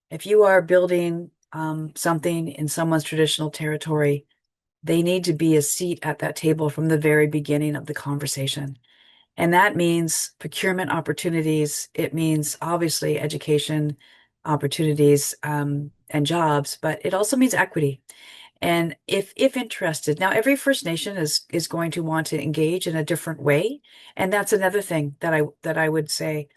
If you are building something in someone's traditional territory, they need to be a seat at that table from the very beginning of the conversation. And that means procurement opportunities. It means obviously education opportunities and jobs, but it also means equity. And if interested, now every First Nation is going to want to engage in a different way, and that's another thing that I would say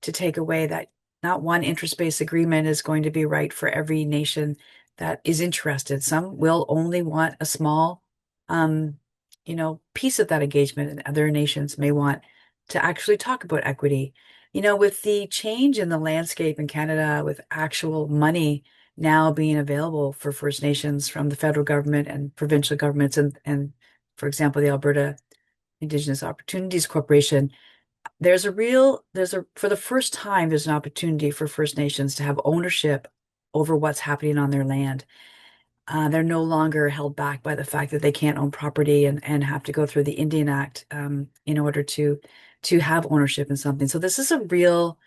to take away that not one interest-based agreement is going to be right for every nation that is interested. Some will only want a small, um, piece of that engagement, and other nations may want to actually talk about equity. With the change in the landscape in Canada, with actual money now being available for First Nations from the federal government and provincial governments and for example, the Alberta Indigenous Opportunities Corporation, for the first time, there's an opportunity for First Nations to have ownership over what's happening on their land. They're no longer held back by the fact that they can't own property and have to go through the Indian Act in order to have ownership in something. So this is a real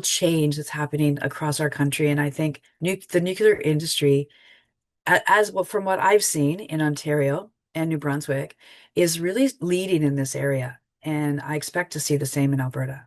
change that's happening across our country, and I think the nuclear industry, as well from what I've seen in Ontario and New Brunswick, is really leading in this area, and I expect to see the same in Alberta.